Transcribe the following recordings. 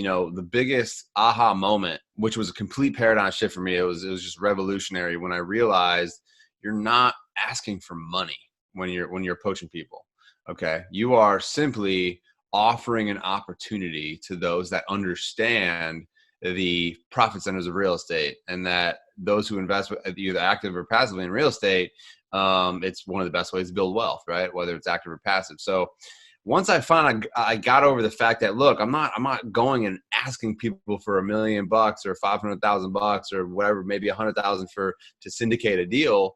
the biggest aha moment, which was a complete paradigm shift for me, it was just revolutionary when I realized you're not asking for money when you're approaching people. Okay. You are simply offering an opportunity to those that understand the profit centers of real estate, and that those who invest either active or passively in real estate, it's one of the best ways to build wealth, right? Whether it's active or passive. So once I got over the fact that, look, I'm not going and asking people for $1 million or $500,000 or whatever, maybe 100,000 to syndicate a deal.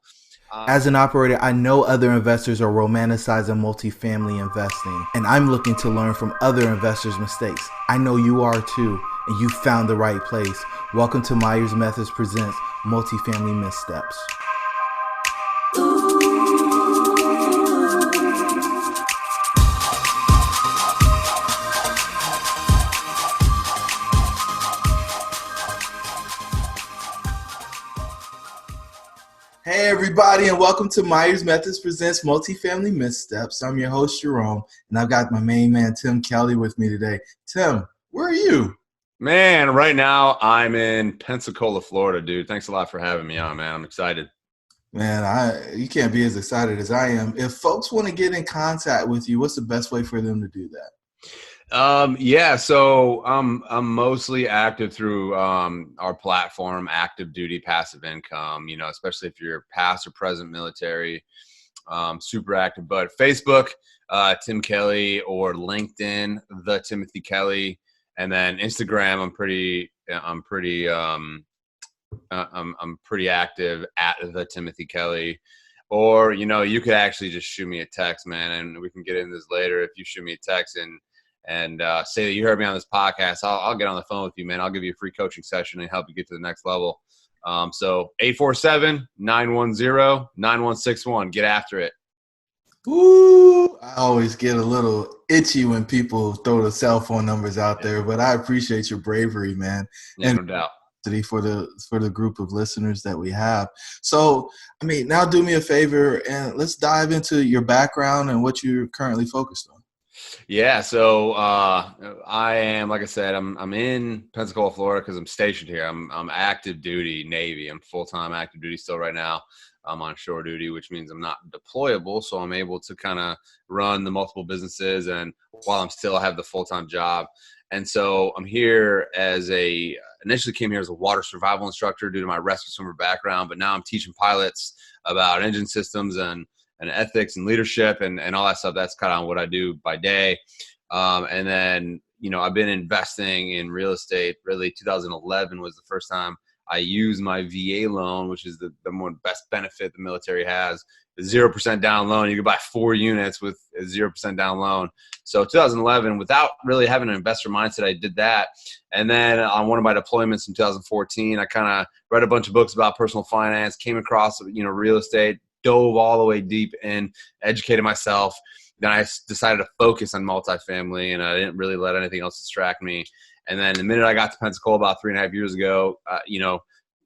As an operator, I know other investors are romanticizing multifamily investing, and I'm looking to learn from other investors' mistakes. I know you are too, and you found the right place. Welcome to Myers Methods Presents Multifamily Missteps. Hey everybody, and welcome to Myers Methods Presents Multifamily Missteps. I'm your host, Jerome, and I've got my main man, Tim Kelly, with me today. Tim, where are you? Man, right now I'm in Pensacola, Florida, dude. Thanks a lot for having me on, man. I'm excited. Man, you can't be as excited as I am. If folks want to get in contact with you, what's the best way for them to do that? So I'm mostly active through our platform, Active Duty Passive Income, especially if you're past or present military, super active. But Facebook, Tim Kelly, or LinkedIn, the Timothy Kelly, and then Instagram, I'm pretty active at the Timothy Kelly. Or, you could actually just shoot me a text, man, and we can get into this later. If you shoot me a text and say that you heard me on this podcast, I'll get on the phone with you, man. I'll give you a free coaching session and help you get to the next level. So 847-910-9161. Get after it. Ooh, I always get a little itchy when people throw the cell phone numbers out there, but I appreciate your bravery, man. Yeah, no doubt. For the group of listeners that we have. So, now do me a favor and let's dive into your background and what you're currently focused on. Yeah, so I am, like I said, I'm in Pensacola, Florida, because I'm stationed here. I'm active duty Navy. I'm full-time active duty still right now. I'm on shore duty, which means I'm not deployable, so I'm able to kind of run the multiple businesses, and while I'm still have the full-time job. And so I'm here initially came here as a water survival instructor due to my rescue swimmer background, but now I'm teaching pilots about engine systems and ethics and leadership and all that stuff. That's kind of what I do by day. And then, I've been investing in real estate. Really, 2011 was the first time I used my VA loan, which is the more best benefit the military has. The 0% down loan. You can buy 4 units with a 0% down loan. So 2011, without really having an investor mindset, I did that. And then on one of my deployments in 2014, I kind of read a bunch of books about personal finance, came across, real estate, dove all the way deep and educated myself. Then I decided to focus on multifamily, and I didn't really let anything else distract me. And then the minute I got to Pensacola about 3.5 years ago,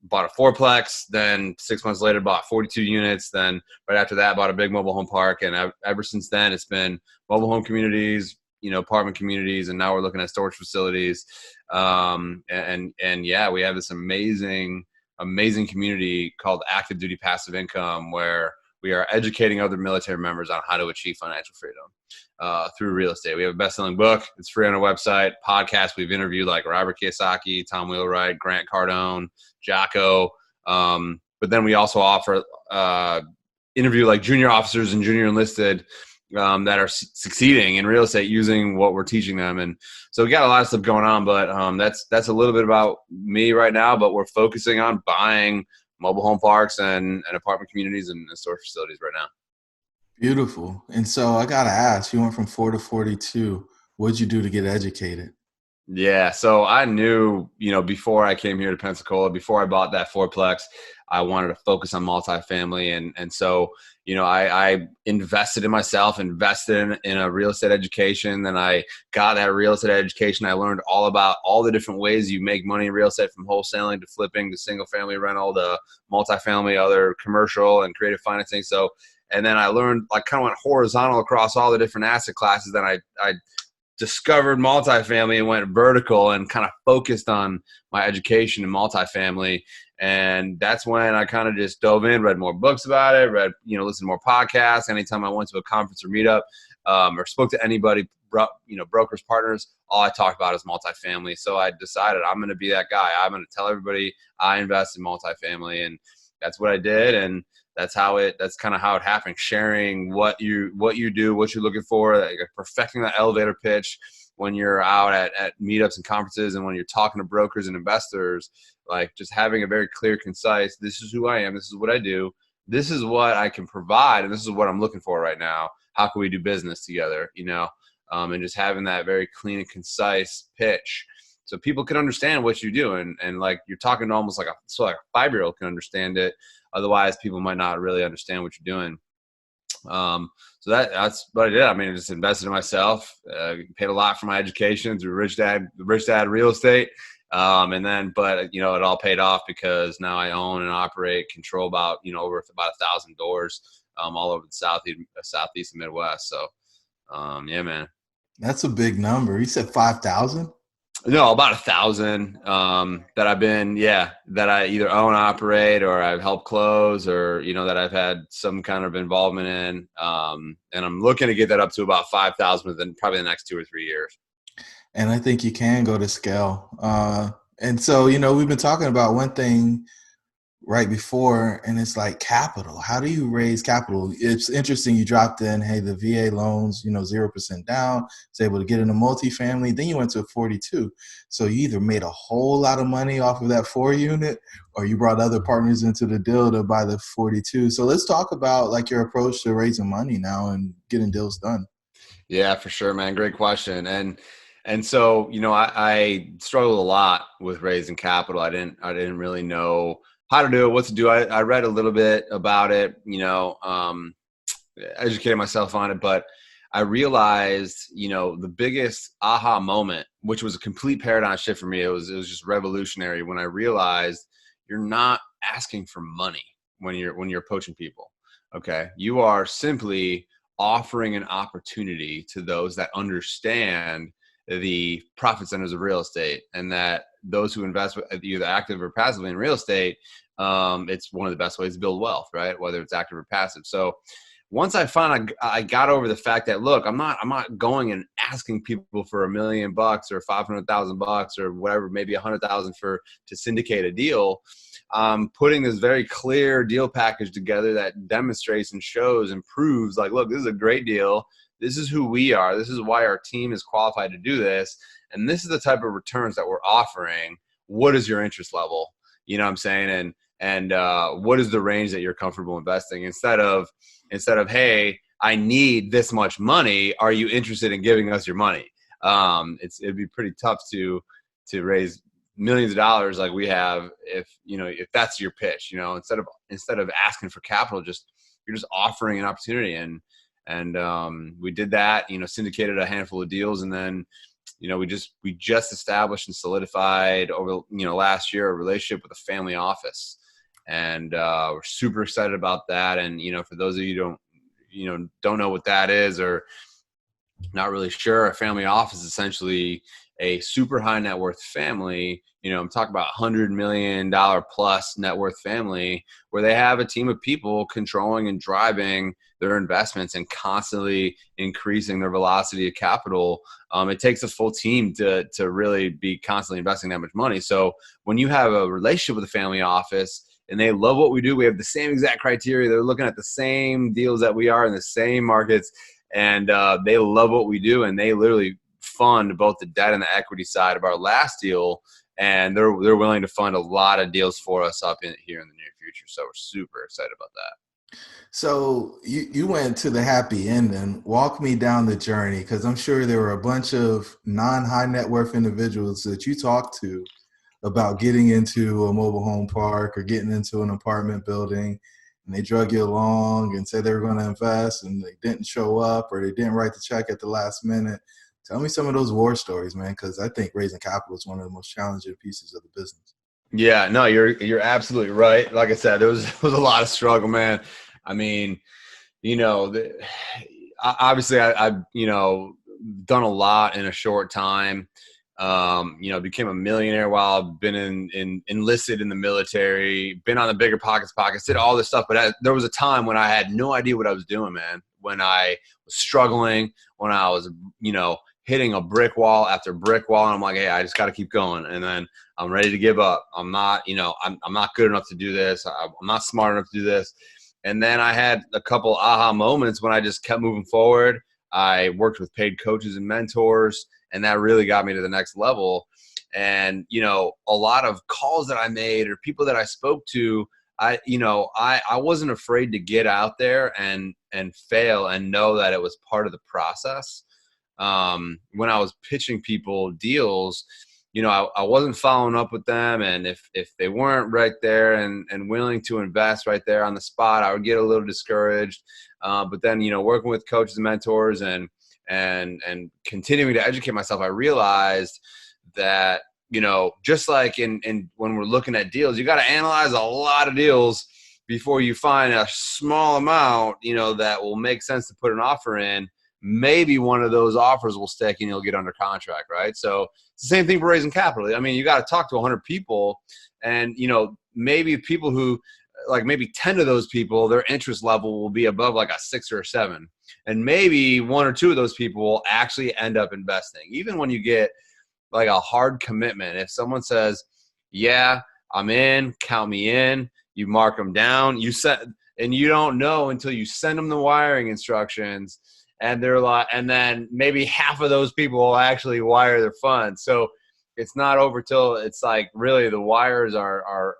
bought a fourplex. Then 6 months later, bought 42 units. Then right after that, bought a big mobile home park. And ever since then, it's been mobile home communities, apartment communities, and now we're looking at storage facilities. And yeah, we have this amazing community called Active Duty Passive Income, where we are educating other military members on how to achieve financial freedom through real estate. We have a best-selling book. It's free on our website. Podcast, we've interviewed like Robert Kiyosaki, Tom Wheelwright, Grant Cardone, Jocko. But then we also offer interview like junior officers and junior enlisted that are succeeding in real estate using what we're teaching them. And so we got a lot of stuff going on, but that's a little bit about me right now, but we're focusing on buying mobile home parks and apartment communities and storage facilities right now. Beautiful. And so I got to ask, you went from 4 to 42. What'd you do to get educated? Yeah. So I knew, before I came here to Pensacola, before I bought that fourplex, I wanted to focus on multifamily. And so, I invested in myself, invested in a real estate education. Then I got that real estate education. I learned all about all the different ways you make money in real estate, from wholesaling to flipping to single family rental to multifamily, other commercial and creative financing. So, and then I learned, kind of went horizontal across all the different asset classes. Then I discovered multifamily and went vertical and kind of focused on my education in multifamily. And that's when I kind of just dove in, read more books about it, listened to more podcasts. Anytime I went to a conference or meetup, or spoke to anybody, brokers, partners, all I talked about is multifamily. So I decided I'm going to be that guy. I'm going to tell everybody I invest in multifamily, and that's what I did. And that's kind of how it happened. Sharing what you do, what you're looking for, like perfecting that elevator pitch when you're out at meetups and conferences, and when you're talking to brokers and investors, like just having a very clear, concise, this is who I am, this is what I do, this is what I can provide, and this is what I'm looking for right now. How can we do business together? And just having that very clean and concise pitch so people can understand what you do. And like you're talking to almost like a 5-year-old can understand it. Otherwise, people might not really understand what you're doing. So that's what I did. I mean, I just invested in myself, paid a lot for my education through Rich Dad Real Estate. But it all paid off because now I own and operate, control about 1,000 doors, all over the Southeast and Midwest. So, yeah, man. That's a big number. You said 5,000? No, about 1,000 that I either own, operate, or I've helped close, or that I've had some kind of involvement in. And I'm looking to get that up to about 5,000 within probably the next 2 or 3 years. And I think you can go to scale. And so we've been talking about one thing right before, and it's like capital. How do you raise capital? It's interesting you dropped in, hey, the VA loans, 0% down, was able to get into multifamily. Then you went to a 42. So you either made a whole lot of money off of that 4 unit, or you brought other partners into the deal to buy the 42. So let's talk about like your approach to raising money now and getting deals done. Yeah, for sure, man. Great question. And so, I struggled a lot with raising capital. I didn't really know how to do it, what to do. I read a little bit about it, educated myself on it, but I realized, the biggest aha moment, which was a complete paradigm shift for me. It was just revolutionary when I realized you're not asking for money when you're approaching people. Okay. You are simply offering an opportunity to those that understand the profit centers of real estate, and that those who invest either active or passively in real estate, it's one of the best ways to build wealth, right? Whether it's active or passive. So once I found I got over the fact that, look, I'm not going and asking people for $1 million or $500,000 or whatever, maybe 100,000 to syndicate a deal. Putting this very clear deal package together that demonstrates and shows and proves, like, look, this is a great deal. This is who we are. This is why our team is qualified to do this. And this is the type of returns that we're offering. What is your interest level? You know what I'm saying? And what is the range that you're comfortable investing? Instead of, hey, I need this much money. Are you interested in giving us your money? It'd be pretty tough to raise millions of dollars like we have if that's your pitch. Instead of asking for capital, you're just offering an opportunity. And we did that, syndicated a handful of deals, and then we just established and solidified over last year a relationship with a family office, and we're super excited about that. And for those of you who don't know what that is, or not really sure, a family office is essentially a super high net worth family. I'm talking about $100 million plus net worth family, where they have a team of people controlling and driving their investments and constantly increasing their velocity of capital. It takes a full team to really be constantly investing that much money. So when you have a relationship with a family office and they love what we do, we have the same exact criteria. They're looking at the same deals that we are in the same markets, and they love what we do, and they literally fund both the debt and the equity side of our last deal, and they're willing to fund a lot of deals for us here in the near future. So we're super excited about that. So you went to the happy ending. Walk me down the journey, because I'm sure there were a bunch of non-high net worth individuals that you talked to about getting into a mobile home park or getting into an apartment building, and they drug you along and said they were going to invest, and they didn't show up, or they didn't write the check at the last minute. Tell me some of those war stories, man, because I think raising capital is one of the most challenging pieces of the business. Yeah, no, you're absolutely right. Like I said, there was a lot of struggle, man. I mean, obviously I done a lot in a short time. Became a millionaire while I've been enlisted in the military, been on the Bigger Pockets podcast, did all this stuff. But there was a time when I had no idea what I was doing, man. When I was struggling, when I was, hitting a brick wall after brick wall, and I'm like, hey, I just got to keep going. And then I'm ready to give up. I'm not, I'm not good enough to do this. I'm not smart enough to do this. And then I had a couple aha moments when I just kept moving forward. I worked with paid coaches and mentors, and that really got me to the next level. And, a lot of calls that I made or people that I spoke to, I wasn't afraid to get out there and fail and know that it was part of the process. When I was pitching people deals, I wasn't following up with them. And if they weren't right there and willing to invest right there on the spot, I would get a little discouraged. But then, working with coaches and mentors and continuing to educate myself, I realized that, just like in when we're looking at deals, you got to analyze a lot of deals before you find a small amount, that will make sense to put an offer in. Maybe one of those offers will stick and you'll get under contract, right? So it's the same thing for raising capital. I mean, you got to talk to 100 people, and, maybe people who, like, maybe 10 of those people, their interest level will be above like a 6 or a 7. And maybe 1 or 2 of those people will actually end up investing. Even when you get like a hard commitment, if someone says, yeah, I'm in, count me in, you mark them down, and you don't know until you send them the wiring instructions. And they're like, and then maybe half of those people will actually wire their funds. So it's not over till it's like really the wires are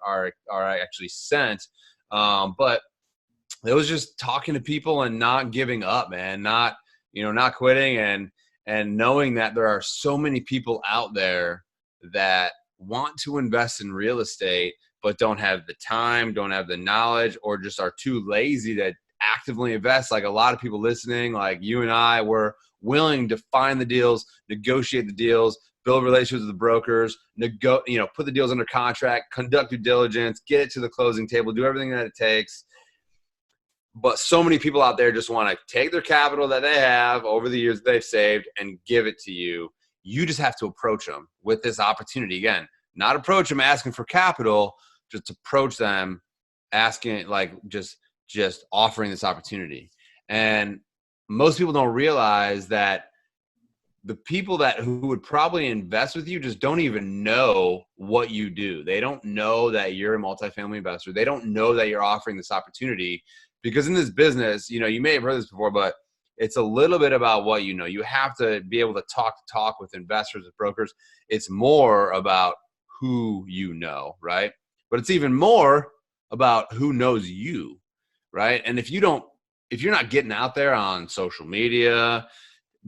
actually sent. But it was just talking to people and not giving up, man. Not quitting and knowing that there are so many people out there that want to invest in real estate, but don't have the time, don't have the knowledge, or just are too lazy to actively invest. Like a lot of people listening, like you and I, were willing to find the deals, negotiate the deals, build relationships with the brokers, put the deals under contract, conduct due diligence, get it to the closing table, do everything that it takes. But so many people out there just want to take their capital that they have over the years they've saved and give it to you. You just have to approach them with this opportunity. Again, not approach them asking for capital, just approach them asking, like, just offering this opportunity. And most people don't realize that the people who would probably invest with you just don't even know what you do. They don't know that you're a multifamily investor. They don't know that you're offering this opportunity, because in this business, you may have heard this before, but it's a little bit about what you know. You have to be able to talk with investors, with brokers. It's more about who you know, right? But it's even more about who knows you, right? And if you're not getting out there on social media,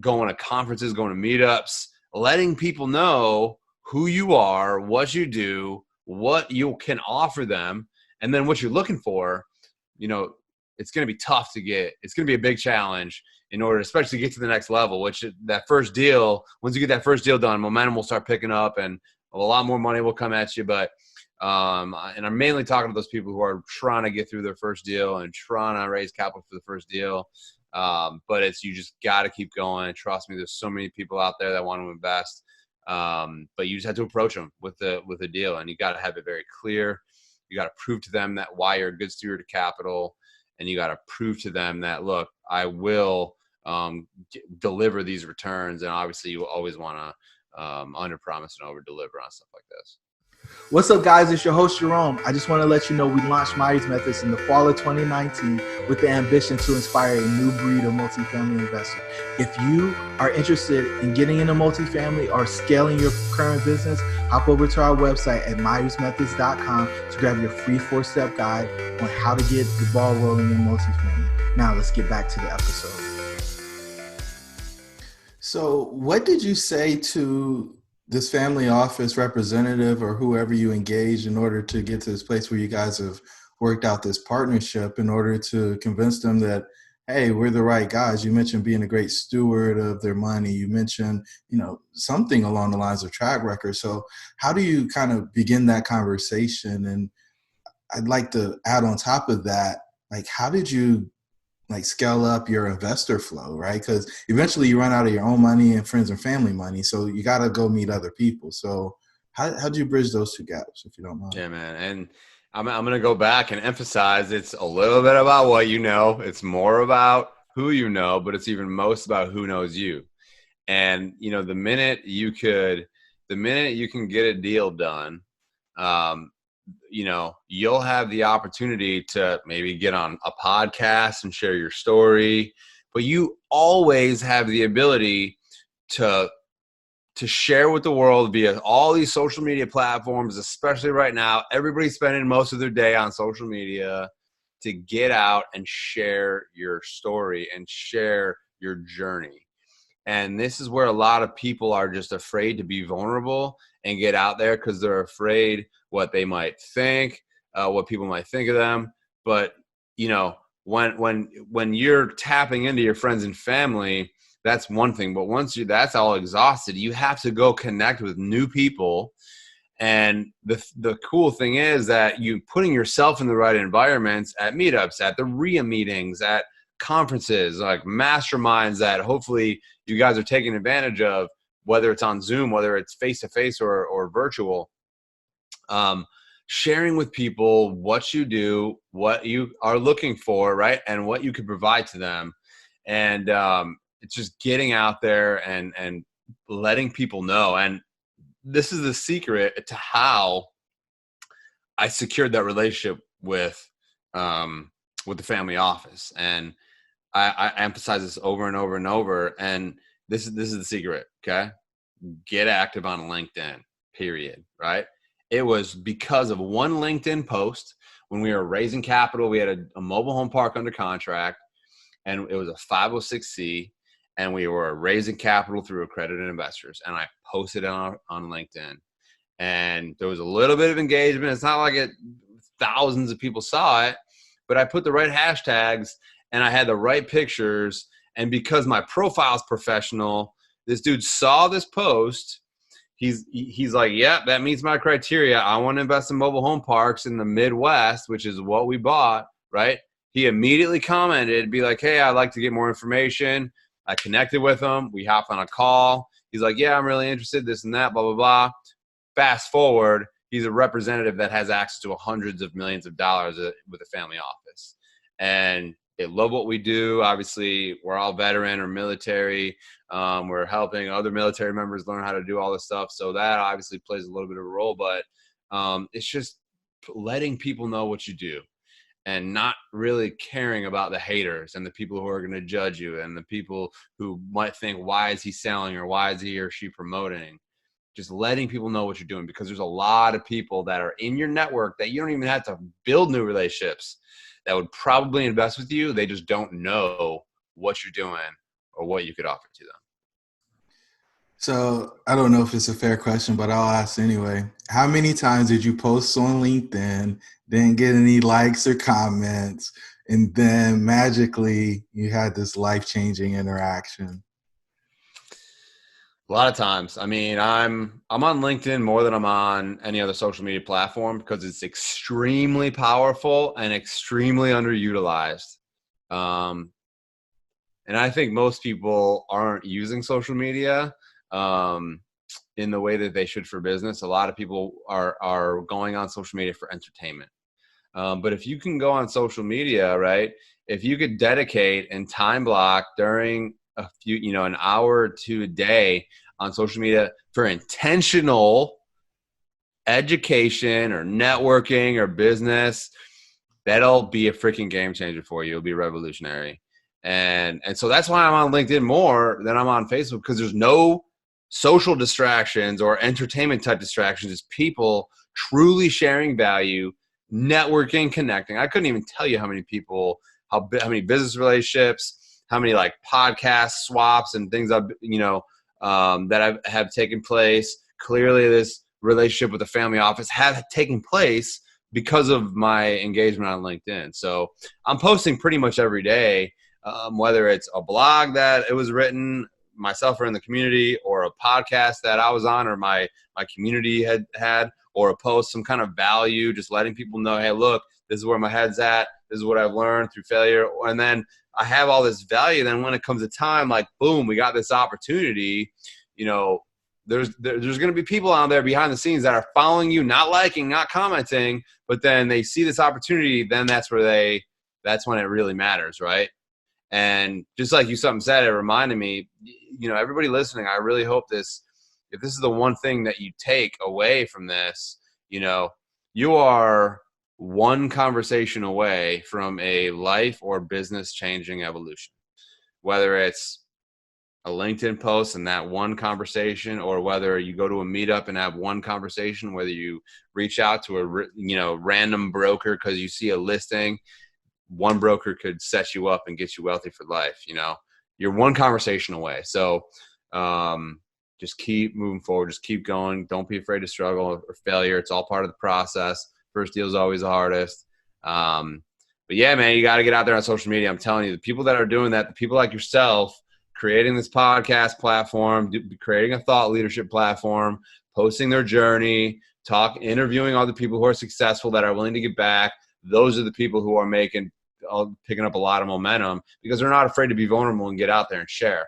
going to conferences, going to meetups, letting people know who you are, what you do, what you can offer them, and then what you're looking for, it's going to be tough to get. It's going to be a big challenge in order, especially to get to the next level, which that first deal, once you get that first deal done, momentum will start picking up and a lot more money will come at you. But and I'm mainly talking to those people who are trying to get through their first deal and trying to raise capital for the first deal. But you just got to keep going. Trust me, there's so many people out there that want to invest. But you just have to approach them with a deal, and you got to have it very clear. You got to prove to them that why you're a good steward of capital, and you got to prove to them that, look, I will deliver these returns. And obviously, you always want to under promise and over deliver on stuff like this. What's up, guys? It's your host, Jerome. I just want to let you know we launched Myers Methods in the fall of 2019 with the ambition to inspire a new breed of multifamily investor. If you are interested in getting into multifamily or scaling your current business, hop over to our website at myersmethods.com to grab your free 4-step guide on how to get the ball rolling in multifamily. Now let's get back to the episode. So what did you say to this family office representative or whoever you engaged in order to get to this place where you guys have worked out this partnership, in order to convince them that, hey, we're the right guys? You mentioned being a great steward of their money. You mentioned, something along the lines of track record. So how do you kind of begin that conversation? And I'd like to add on top of that, like, how did you like scale up your investor flow, right? Because eventually you run out of your own money and friends and family money. So you got to go meet other people. So how do you bridge those two gaps, if you don't mind? Yeah, man. And I'm going to go back and emphasize it's a little bit about what you know. It's more about who you know, but it's even most about who knows you. And, the minute you can get a deal done, um, you'll have the opportunity to maybe get on a podcast and share your story, but you always have the ability to share with the world via all these social media platforms, especially right now. Everybody's spending most of their day on social media to get out and share your story and share your journey. And this is where a lot of people are just afraid to be vulnerable and get out there because they're afraid what they might think, what people might think of them. But when you're tapping into your friends and family, that's one thing. But once that's all exhausted, you have to go connect with new people. And the cool thing is that you putting yourself in the right environments at meetups, at the RIA meetings, at conferences, like masterminds that hopefully you guys are taking advantage of, whether it's on Zoom, whether it's face-to-face or virtual. Sharing with people what you do, what you are looking for, right? And what you can provide to them. And it's just getting out there and letting people know. And this is the secret to how I secured that relationship with the family office. And I emphasize this over and over and over. And this is the secret. Okay. Get active on LinkedIn, period. Right. It was because of one LinkedIn post when we were raising capital. We had a mobile home park under contract, and it was a 506c, and we were raising capital through accredited investors. And I posted it on LinkedIn, and there was a little bit of engagement. It's not like thousands of people saw it, but I put the right hashtags and I had the right pictures. And because my profile is professional, this dude saw this post. He's like, yeah, that meets my criteria. I want to invest in mobile home parks in the Midwest, which is what we bought, right? He immediately commented, be like, hey, I'd like to get more information. I connected with him. We hopped on a call. He's like, yeah, I'm really interested, this and that, blah, blah, blah. Fast forward, he's a representative that has access to hundreds of millions of dollars with a family office. And they love what we do. Obviously, we're all veteran or military. We're helping other military members learn how to do all this stuff. So that obviously plays a little bit of a role. But it's just letting people know what you do and not really caring about the haters and the people who are going to judge you and the people who might think, why is he selling or why is he or she promoting? Just letting people know what you're doing, because there's a lot of people that are in your network that you don't even have to build new relationships that would probably invest with you. They just don't know what you're doing or what you could offer to them. So I don't know if it's a fair question, but I'll ask anyway. How many times did you post on LinkedIn, didn't get any likes or comments, and then magically you had this life-changing interaction? A lot of times. I mean, I'm on LinkedIn more than I'm on any other social media platform because it's extremely powerful and extremely underutilized. And I think most people aren't using social media in the way that they should for business. A lot of people are going on social media for entertainment. But if you can go on social media, right, if you could dedicate and time block during an hour or two a day on social media for intentional education or networking or business, that'll be a freaking game changer for you. It'll be revolutionary. And so that's why I'm on LinkedIn more than I'm on Facebook, because there's no social distractions or entertainment type distractions. It's people truly sharing value, networking, connecting. I couldn't even tell you how many people, how many business relationships, how many like podcast swaps and things that have taken place. Clearly, this relationship with the family office have taken place because of my engagement on LinkedIn. So I'm posting pretty much every day, whether it's a blog that it was written myself or in the community, or a podcast that I was on or my community had, or a post, some kind of value, just letting people know, hey, look, this is where my head's at. This is what I've learned through failure. And then I have all this value. Then when it comes to time, like, boom, we got this opportunity, you know, there's going to be people out there behind the scenes that are following you, not liking, not commenting, but then they see this opportunity. Then that's when it really matters. Right. And just like you said, it reminded me, you know, everybody listening, I really hope if this is the one thing that you take away from this, you know, you are one conversation away from a life or business changing evolution, whether it's a LinkedIn post and that one conversation, or whether you go to a meetup and have one conversation, whether you reach out to a, random broker because you see a listing. One broker could set you up and get you wealthy for life. You know, you're one conversation away. So just keep moving forward. Just keep going. Don't be afraid to struggle or failure. It's all part of the process. First deal is always the hardest. But yeah, man, you got to get out there on social media. I'm telling you, the people that are doing that, the people like yourself, creating this podcast platform, creating a thought leadership platform, posting their journey, interviewing other people who are successful that are willing to give back. Those are the people who are picking up a lot of momentum because they're not afraid to be vulnerable and get out there and share.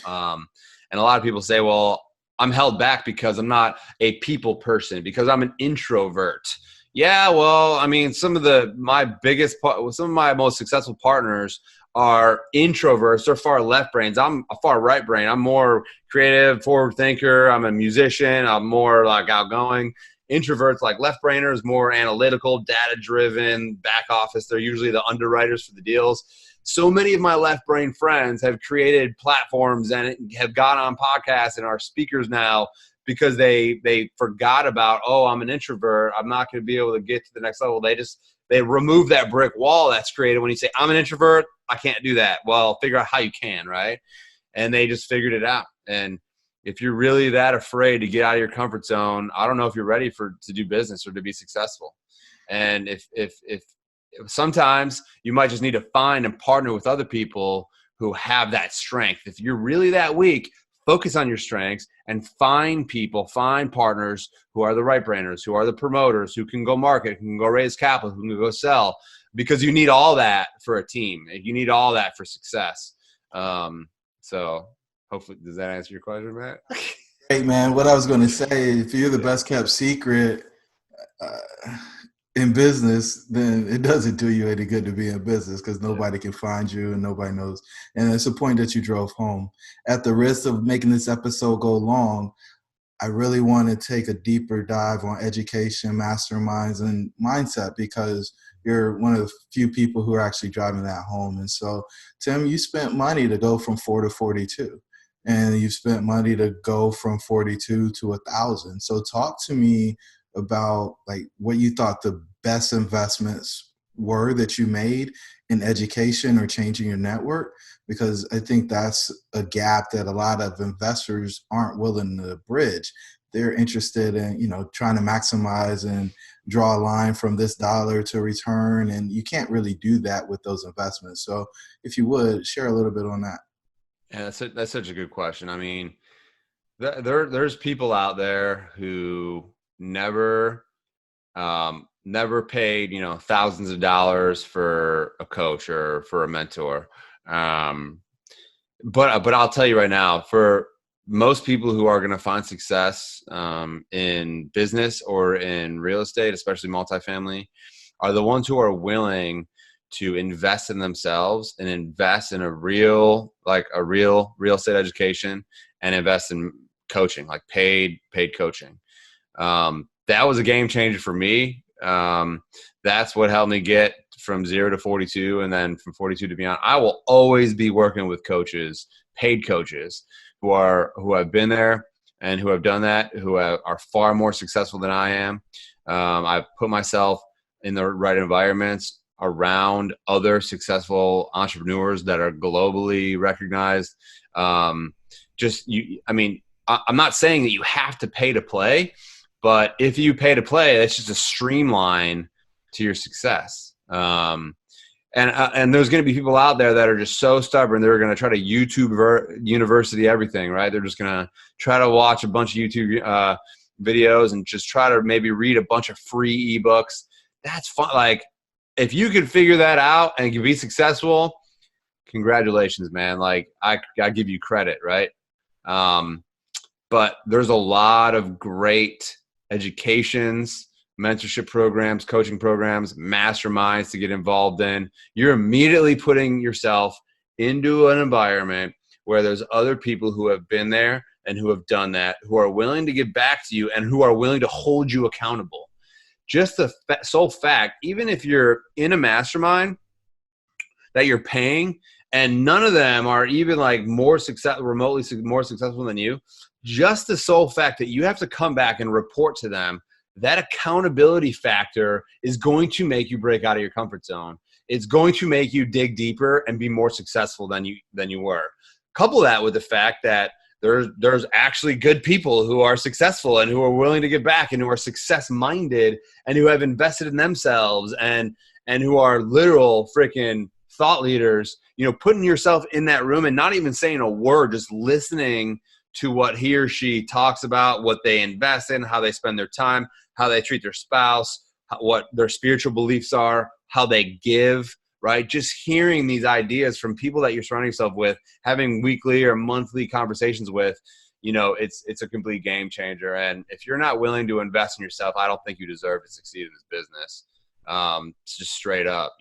And a lot of people say, well, I'm held back because I'm not a people person, because I'm an introvert. Yeah, well, I mean, some of my most successful partners are introverts. They're far left brains. I'm a far right brain. I'm more creative, forward thinker. I'm a musician. I'm more like outgoing. Introverts, like left brainers, more analytical, data driven, back office. They're usually the underwriters for the deals. So many of my left brain friends have created platforms and have got on podcasts and are speakers now because they forgot about, oh, I'm an introvert. I'm not going to be able to get to the next level. They remove that brick wall that's created when you say, I'm an introvert. I can't do that. Well, figure out how you can, right? And they just figured it out. And if you're really that afraid to get out of your comfort zone, I don't know if you're ready to do business or to be successful. And if sometimes you might just need to find and partner with other people who have that strength. If you're really that weak, focus on your strengths and find partners who are the right brainers, who are the promoters, who can go market, who can go raise capital, who can go sell, because you need all that for a team. You need all that for success. So hopefully, does that answer your question, Matt? Great, man. What I was going to say, if you're the best kept secret in business, then it doesn't do you any good to be in business because nobody can find you and nobody knows. And it's a point that you drove home. At the risk of making this episode go long, I really want to take a deeper dive on education, masterminds, and mindset because you're one of the few people who are actually driving that home. And so, Tim, you spent money to go from 4 to 42. And you've spent money to go from 42 to 1,000. So talk to me about like what you thought the best investments were that you made in education or changing your network, because I think that's a gap that a lot of investors aren't willing to bridge. They're interested in, trying to maximize and draw a line from this dollar to return. And you can't really do that with those investments. So if you would share a little bit on that. Yeah, that's such a good question. I mean, there's people out there who never paid, thousands of dollars for a coach or for a mentor. But I'll tell you right now, for most people who are going to find success in business or in real estate, especially multifamily, are the ones who are willing to invest in themselves and invest in a real real estate education and invest in coaching, like paid coaching. That was a game changer for me. That's what helped me get from 0 to 42 and then from 42 to beyond. I will always be working with coaches, paid coaches who have been there and who have done that, who are far more successful than I am. I've put myself in the right environments around other successful entrepreneurs that are globally recognized. I'm not saying that you have to pay to play, but if you pay to play, that's just a streamline to your success. And there's going to be people out there that are just so stubborn. They're going to try to YouTube university everything, right? They're just going to try to watch a bunch of YouTube videos and just try to maybe read a bunch of free ebooks. That's fun. Like, if you can figure that out and you can be successful, congratulations, man. Like I give you credit, right? But there's a lot of great educations, mentorship programs, coaching programs, masterminds to get involved in. You're immediately putting yourself into an environment where there's other people who have been there and who have done that, who are willing to give back to you and who are willing to hold you accountable. Just the sole fact, even if you're in a mastermind that you're paying and none of them are even like more remotely more successful than you, just the sole fact that you have to come back and report to them, that accountability factor is going to make you break out of your comfort zone. It's going to make you dig deeper and be more successful than you were. Couple that with the fact that there's actually good people who are successful and who are willing to give back and who are success minded and who have invested in themselves and who are literal freaking thought leaders, putting yourself in that room and not even saying a word, just listening to what he or she talks about, what they invest in, how they spend their time, how they treat their spouse, what their spiritual beliefs are, how they give, right? Just hearing these ideas from people that you're surrounding yourself with, having weekly or monthly conversations with, it's a complete game changer. And if you're not willing to invest in yourself, I don't think you deserve to succeed in this business. It's just straight up,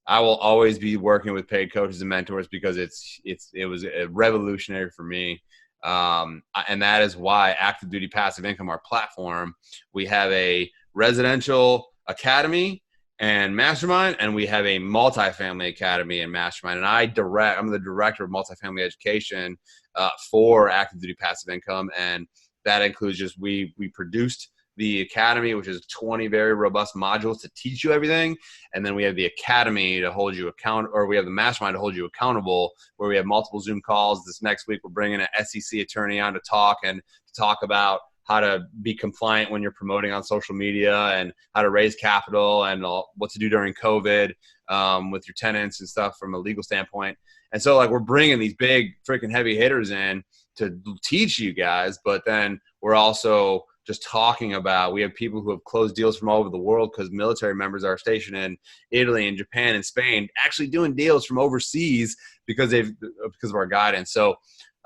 I will always be working with paid coaches and mentors because it was revolutionary for me. And that is why Active Duty Passive Income, our platform, we have a residential academy and mastermind, and we have a multifamily academy and mastermind. And I'm the director of multifamily education for Active Duty Passive Income. And that includes we produced the academy, which is 20 very robust modules to teach you everything. And then we have the academy to hold you or we have the mastermind to hold you accountable, where we have multiple Zoom calls. This next week, we're bringing an SEC attorney on to talk about how to be compliant when you're promoting on social media and how to raise capital and what to do during COVID with your tenants and stuff from a legal standpoint. And so we're bringing these big freaking heavy hitters in to teach you guys, but then we're also just talking about, we have people who have closed deals from all over the world because military members are stationed in Italy and Japan and Spain, actually doing deals from overseas because of our guidance. So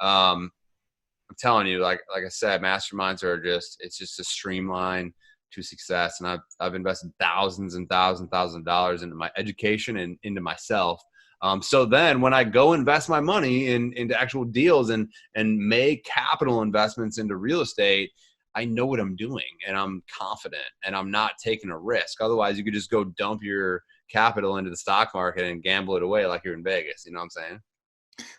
I'm telling you, like I said, masterminds are it's just a streamline to success. And I've invested thousands and thousands of dollars into my education and into myself. So then when I go invest my money into actual deals and make capital investments into real estate, I know what I'm doing and I'm confident and I'm not taking a risk. Otherwise, you could just go dump your capital into the stock market and gamble it away like you're in Vegas. You know what I'm saying?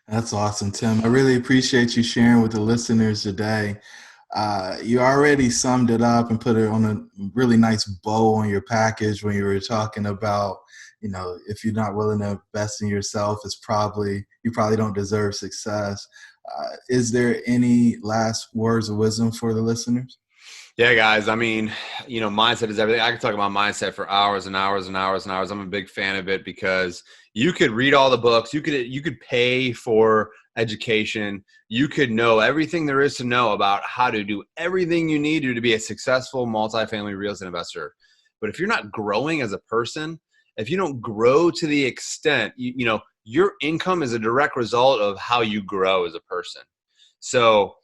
That's awesome, Tim. I really appreciate you sharing with the listeners today. You already summed it up and put it on a really nice bow on your package when you were talking about, if you're not willing to invest in yourself, you probably don't deserve success. Is there any last words of wisdom for the listeners? Yeah, guys. I mean, mindset is everything. I can talk about mindset for hours and hours and hours and hours. I'm a big fan of it because you could read all the books. You could pay for education. You could know everything there is to know about how to do everything you need to be a successful multifamily real estate investor. But if you're not growing as a person, if you don't grow to the extent, your income is a direct result of how you grow as a person. So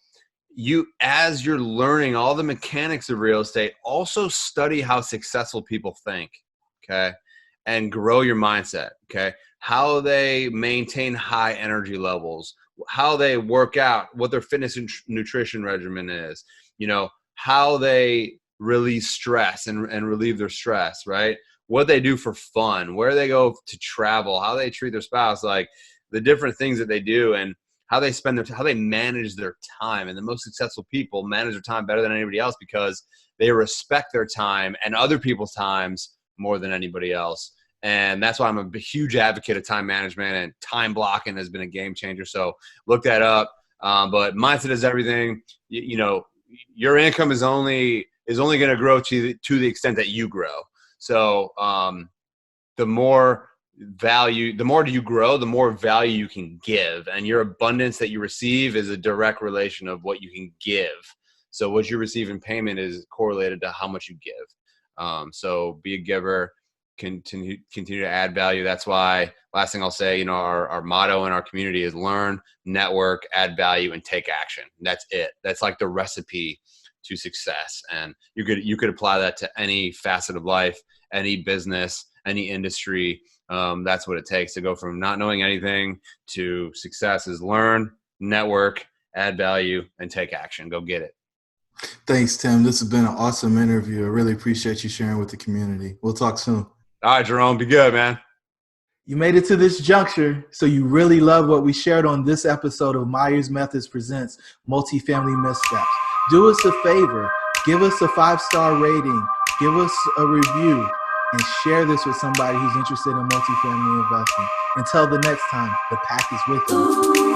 as you're learning all the mechanics of real estate, also study how successful people think, okay? And grow your mindset, okay? How they maintain high energy levels, how they work out, what their fitness and nutrition regimen is, how they release stress and relieve their stress, right? What they do for fun, where they go to travel, how they treat their spouse, like the different things that they do and how they how they manage their time. And the most successful people manage their time better than anybody else because they respect their time and other people's times more than anybody else. And that's why I'm a huge advocate of time management, and time blocking has been a game changer. So look that up. But mindset is everything. Your income is only going to grow to the extent that you grow. So the more you grow, the more value you can give, and your abundance that you receive is a direct relation of what you can give. So what you receive in payment is correlated to how much you give. So be a giver. continue to add value. That's why, last thing I'll say, our motto in our community is learn, network, add value, and take action. That's it. That's like the recipe to success. And you could apply that to any facet of life, any business, any industry. That's what it takes to go from not knowing anything to success is learn, network, add value, and take action. Go get it. Thanks, Tim. This has been an awesome interview. I really appreciate you sharing with the community. We'll talk soon. All right, Jerome, be good, man. You made it to this juncture, so you really love what we shared on this episode of Myers Methods Presents Multifamily Missteps. Do us a favor. Give us a 5-star rating. Give us a review. And share this with somebody who's interested in multifamily investing. Until the next time, the pack is with you.